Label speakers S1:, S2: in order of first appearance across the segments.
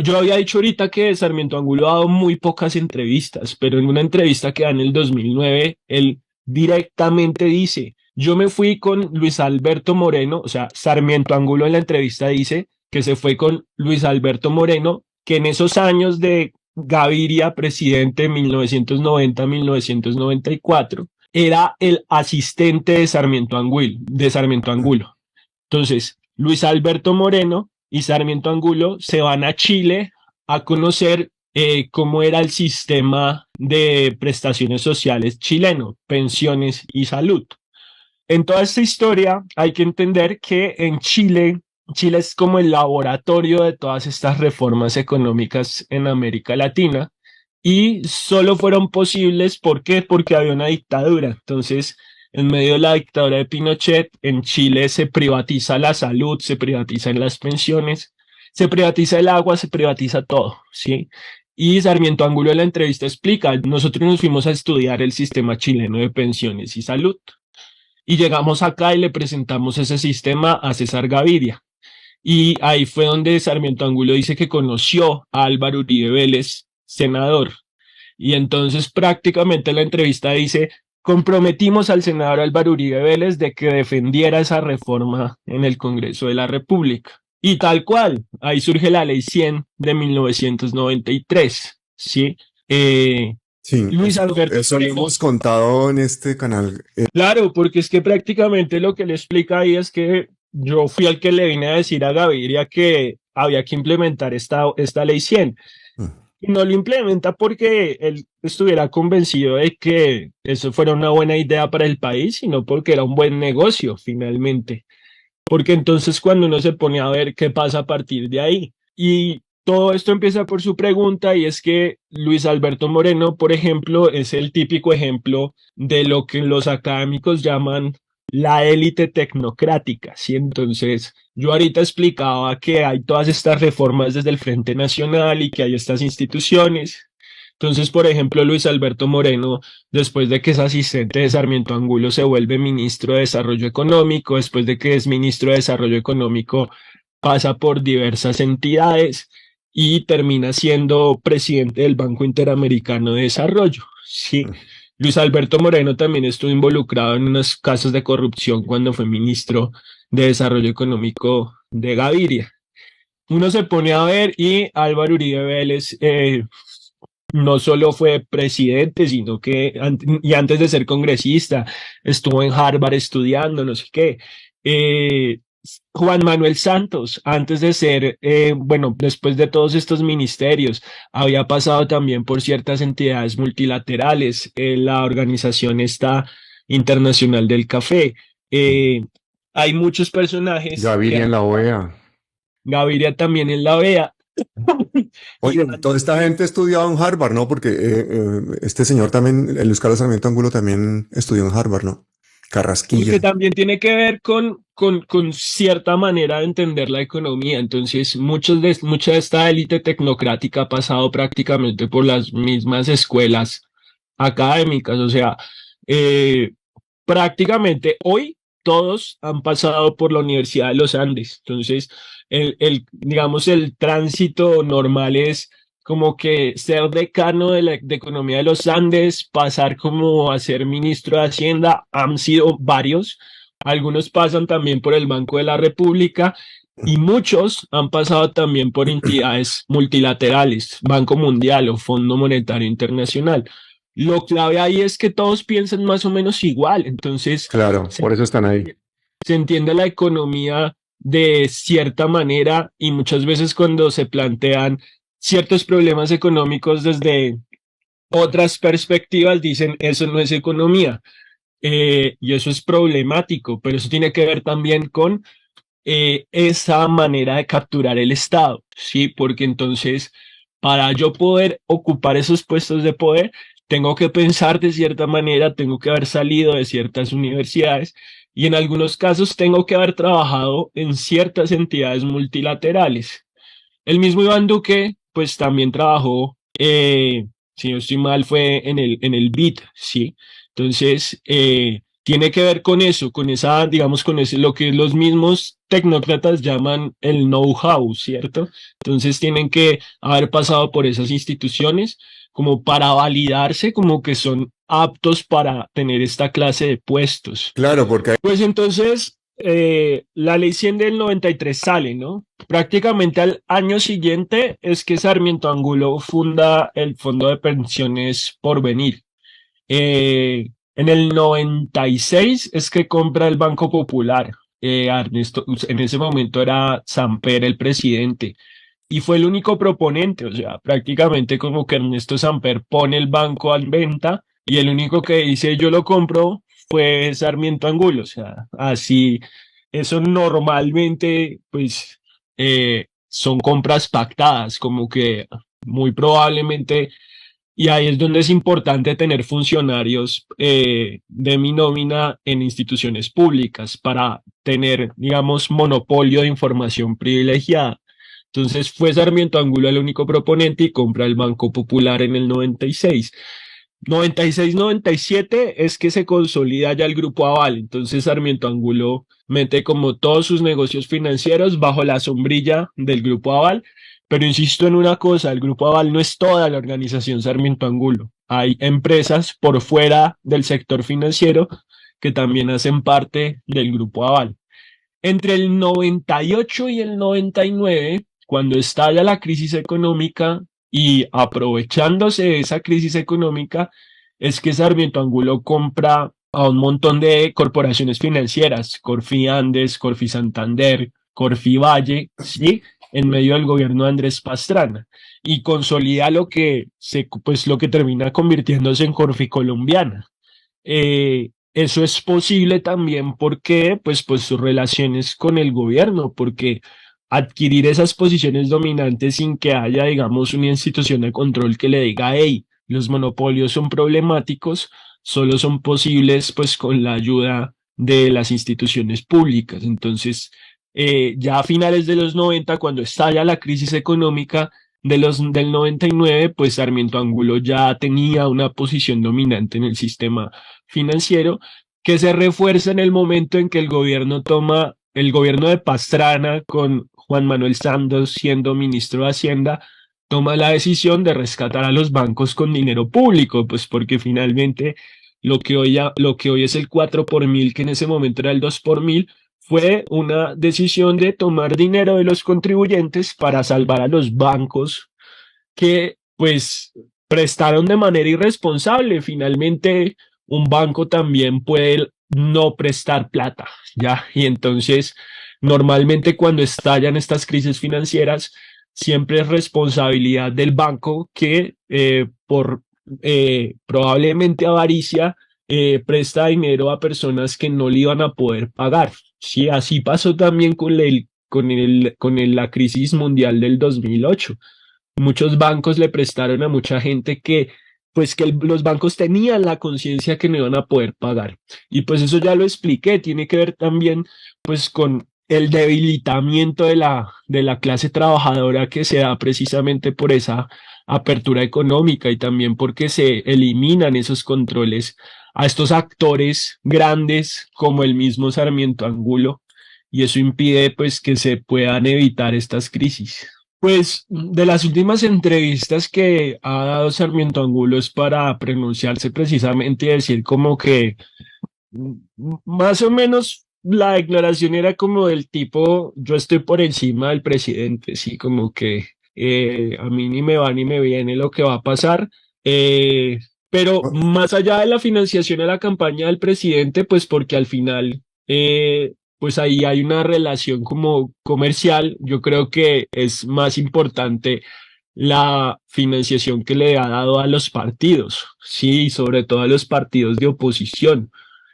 S1: Yo había dicho ahorita que Sarmiento Angulo ha dado muy pocas entrevistas, pero en una entrevista que da en el 2009, él directamente dice, yo me fui con Luis Alberto Moreno, o sea, Sarmiento Angulo en la entrevista dice que se fue con Luis Alberto Moreno, que en esos años de Gaviria, presidente 1990-1994, era el asistente de Sarmiento Angulo. Entonces, Luis Alberto Moreno y Sarmiento Angulo se van a Chile a conocer cómo era el sistema de prestaciones sociales chileno, pensiones y salud. En toda esta historia hay que entender que en Chile, Chile es como el laboratorio de todas estas reformas económicas en América Latina y solo fueron posibles, ¿por qué? Porque había una dictadura. Entonces, en medio de la dictadura de Pinochet, en Chile se privatiza la salud, se privatizan las pensiones, se privatiza el agua, se privatiza todo, ¿sí? Y Sarmiento Angulo en la entrevista explica, nosotros nos fuimos a estudiar el sistema chileno de pensiones y salud. Y llegamos acá y le presentamos ese sistema a César Gaviria. Y ahí fue donde Sarmiento Angulo dice que conoció a Álvaro Uribe Vélez, senador. Y entonces prácticamente la entrevista dice, comprometimos al senador Álvaro Uribe Vélez de que defendiera esa reforma en el Congreso de la República. Y tal cual, ahí surge la ley 100 de 1993, ¿sí?
S2: Sí,
S1: Luis Alberto
S2: eso lo
S1: Moreno.
S2: hemos contado en este canal.
S1: Claro, porque es que prácticamente lo que le explica ahí es que yo fui el que le vine a decir a Gaviria que había que implementar esta ley 100. Y no lo implementa porque él estuviera convencido de que eso fuera una buena idea para el país, sino porque era un buen negocio finalmente. Porque entonces cuando uno se pone a ver qué pasa a partir de ahí. Y todo esto empieza por su pregunta y es que Luis Alberto Moreno, por ejemplo, es el típico ejemplo de lo que los académicos llaman la élite tecnocrática, ¿sí? Entonces, yo ahorita explicaba que hay todas estas reformas desde el Frente Nacional y que hay estas instituciones. Entonces, por ejemplo, Luis Alberto Moreno, después de que es asistente de Sarmiento Angulo, se vuelve ministro de Desarrollo Económico, después de que es ministro de Desarrollo Económico, pasa por diversas entidades y termina siendo presidente del Banco Interamericano de Desarrollo. Sí. Luis Alberto Moreno también estuvo involucrado en unos casos de corrupción cuando fue ministro de Desarrollo Económico de Gaviria. Uno se pone a ver y Álvaro Uribe Vélez no solo fue presidente, sino que y antes de ser congresista estuvo en Harvard estudiando, no sé qué. Juan Manuel Santos, antes de ser, bueno, después de todos estos ministerios, había pasado también por ciertas entidades multilaterales, la organización esta internacional del café. Hay muchos personajes
S2: Gaviria
S1: que
S2: en la OEA.
S1: Gaviria también en la OEA.
S2: Oye, toda esta gente ha estudiado en Harvard, ¿no? Porque este señor también, Luis Carlos Sarmiento Angulo, también estudió en Harvard, ¿no?
S1: Porque
S2: Carrasquilla.
S1: también tiene que ver con cierta manera de entender la economía. Entonces, mucha de esta élite tecnocrática ha pasado prácticamente por las mismas escuelas académicas. O sea, eh, prácticamente hoy todos han pasado por la Universidad de los Andes. Entonces, digamos, el tránsito normal es como que ser decano de economía de los Andes, pasar como a ser ministro de Hacienda, han sido varios. Algunos pasan también por el Banco de la República y muchos han pasado también por entidades multilaterales, Banco Mundial o Fondo Monetario Internacional. Lo clave ahí es que todos piensan más o menos igual, entonces
S2: Claro,
S1: se,
S2: por eso están ahí.
S1: se entiende la economía de cierta manera y muchas veces cuando se plantean ciertos problemas económicos desde otras perspectivas dicen eso no es economía y eso es problemático, pero eso tiene que ver también con esa manera de capturar el Estado, ¿sí? Porque entonces, para yo poder ocupar esos puestos de poder, tengo que pensar de cierta manera, tengo que haber salido de ciertas universidades y en algunos casos tengo que haber trabajado en ciertas entidades multilaterales. El mismo Iván Duque, pues también trabajó, si no estoy mal, fue en el BID, ¿sí? Entonces, tiene que ver con eso, con esa, digamos, con ese, lo que los mismos tecnócratas llaman el know-how, ¿cierto? Entonces tienen que haber pasado por esas instituciones como para validarse como que son aptos para tener esta clase de puestos.
S2: Claro, porque hay...
S1: Pues entonces la ley 100 del 93 sale, ¿no? Prácticamente al año siguiente es que Sarmiento Angulo funda el Fondo de Pensiones Porvenir. En el 96 es que compra el Banco Popular. Ernesto, en ese momento era Samper el presidente y fue el único proponente, o sea, prácticamente como que Ernesto Samper pone el banco en venta y el único que dice yo lo compro fue Sarmiento Angulo, o sea, así, eso normalmente pues son compras pactadas, como que muy probablemente y ahí es donde es importante tener funcionarios de mi nómina en instituciones públicas para tener, digamos, monopolio de información privilegiada. Entonces fue Sarmiento Angulo el único proponente y compra el Banco Popular en el 96. 96-97 es que se consolida ya el Grupo Aval. Entonces Sarmiento Angulo mete como todos sus negocios financieros bajo la sombrilla del Grupo Aval. Pero insisto en una cosa, el Grupo Aval no es toda la organización Sarmiento Angulo. Hay empresas por fuera del sector financiero que también hacen parte del Grupo Aval. Entre el 98 y el 99, cuando estalla la crisis económica y aprovechándose de esa crisis económica, es que Sarmiento Angulo compra a un montón de corporaciones financieras, Corfi Andes, Corfi Santander, Corfi Valle, ¿sí? En medio del gobierno de Andrés Pastrana y consolida lo que termina convirtiéndose en Corfi Colombiana. Eso es posible también porque pues sus relaciones con el gobierno, porque adquirir esas posiciones dominantes sin que haya, digamos, una institución de control que le diga, hey, los monopolios son problemáticos, solo son posibles pues con la ayuda de las instituciones públicas. Entonces, ya a finales de los 90, cuando estalla la crisis económica del 99, pues Sarmiento Angulo ya tenía una posición dominante en el sistema financiero que se refuerza en el momento en que el gobierno de Pastrana con Juan Manuel Santos siendo ministro de Hacienda, toma la decisión de rescatar a los bancos con dinero público, pues porque finalmente lo que hoy es el 4 por mil, que en ese momento era el 2 por mil, fue una decisión de tomar dinero de los contribuyentes para salvar a los bancos que pues prestaron de manera irresponsable. Finalmente, un banco también puede no prestar plata, ¿ya? Y entonces, normalmente cuando estallan estas crisis financieras, siempre es responsabilidad del banco que por probablemente avaricia presta dinero a personas que no le iban a poder pagar. Sí, así pasó también con la crisis mundial del 2008. Muchos bancos le prestaron a mucha gente los bancos tenían la conciencia que no iban a poder pagar. Y pues eso ya lo expliqué, tiene que ver también pues con el debilitamiento de la clase trabajadora que se da precisamente por esa apertura económica y también porque se eliminan esos controles a estos actores grandes como el mismo Sarmiento Angulo y eso impide pues que se puedan evitar estas crisis. Pues de las últimas entrevistas que ha dado Sarmiento Angulo es para pronunciarse precisamente y decir como que más o menos la declaración era como del tipo yo estoy por encima del presidente, sí, como que a mí ni me va ni me viene lo que va a pasar. Pero más allá de la financiación a la campaña del presidente, pues porque al final pues ahí hay una relación como comercial, yo creo que es más importante la financiación que le ha dado a los partidos, sí, sobre todo a los partidos de oposición.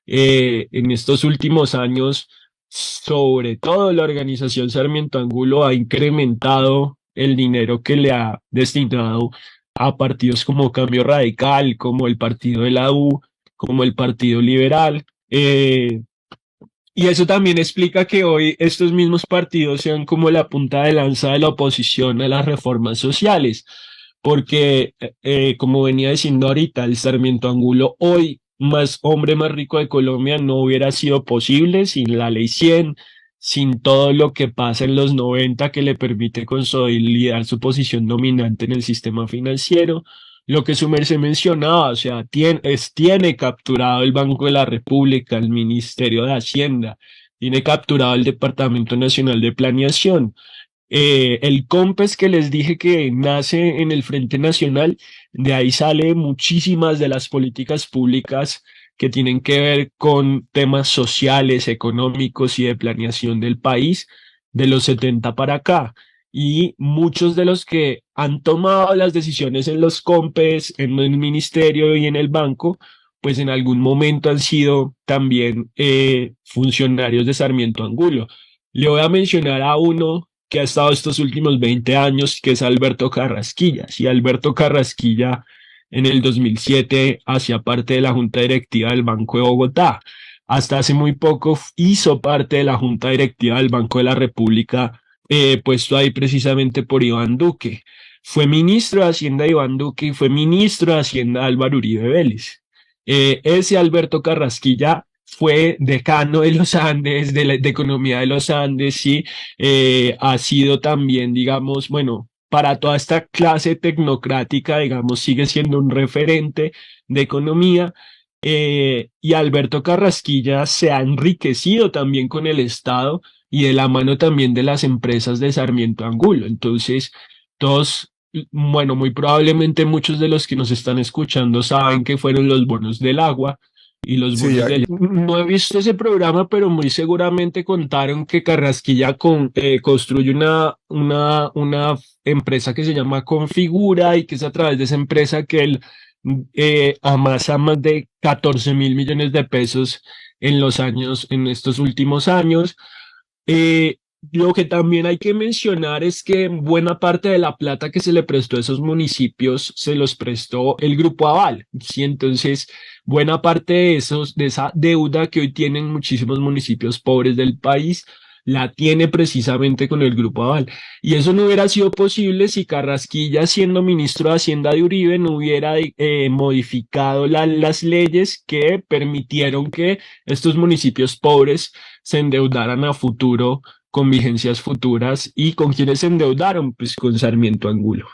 S1: En estos últimos años, sobre todo la organización Sarmiento Angulo ha incrementado el dinero que le ha destinado a partidos como Cambio Radical, como el partido de la U, como el Partido Liberal. Y eso también explica que hoy estos mismos partidos sean como la punta de lanza de la oposición a las reformas sociales, porque como venía diciendo ahorita, el Sarmiento Angulo hoy, más hombre más rico de Colombia, no hubiera sido posible sin la ley 100, sin todo lo que pasa en los 90 que le permite consolidar su posición dominante en el sistema financiero. Lo que su merced mencionaba, o sea, tiene capturado el Banco de la República, el Ministerio de Hacienda, tiene capturado el Departamento Nacional de Planeación. El COMPES que les dije que nace en el Frente Nacional, de ahí sale muchísimas de las políticas públicas que tienen que ver con temas sociales, económicos y de planeación del país de los 70 para acá. Y muchos de los que han tomado las decisiones en los COMPES, en el ministerio y en el banco, pues en algún momento han sido también funcionarios de Sarmiento Angulo. Le voy a mencionar a uno que ha estado estos últimos 20 años, que es Alberto Carrasquilla. Y Alberto Carrasquilla en el 2007 hacía parte de la Junta Directiva del Banco de Bogotá. Hasta hace muy poco hizo parte de la Junta Directiva del Banco de la República, puesto ahí precisamente por Iván Duque. Fue ministro de Hacienda de Iván Duque y fue ministro de Hacienda de Álvaro Uribe Vélez. Ese Alberto Carrasquilla fue decano de los Andes, de Economía de los Andes, y ha sido también, digamos, bueno, para toda esta clase tecnocrática, digamos, sigue siendo un referente de economía. Y Alberto Carrasquilla se ha enriquecido también con el Estado y de la mano también de las empresas de Sarmiento Angulo. Entonces, todos, bueno, muy probablemente muchos de los que nos están escuchando saben que fueron los bonos del agua y los bonos del... No he visto ese programa, pero muy seguramente contaron que Carrasquilla construye una empresa que se llama Configura y que es a través de esa empresa que él amasa más de 14.000 millones de pesos en estos últimos años. Lo que también hay que mencionar es que buena parte de la plata que se le prestó a esos municipios se los prestó el Grupo Aval, ¿sí? Entonces, buena parte de esa deuda que hoy tienen muchísimos municipios pobres del país, la tiene precisamente con el Grupo Aval. Y eso no hubiera sido posible si Carrasquilla, siendo ministro de Hacienda de Uribe, no hubiera modificado las leyes que permitieron que estos municipios pobres se endeudaran a futuro con vigencias futuras. ¿Y con quienes se endeudaron? Pues con Sarmiento Angulo.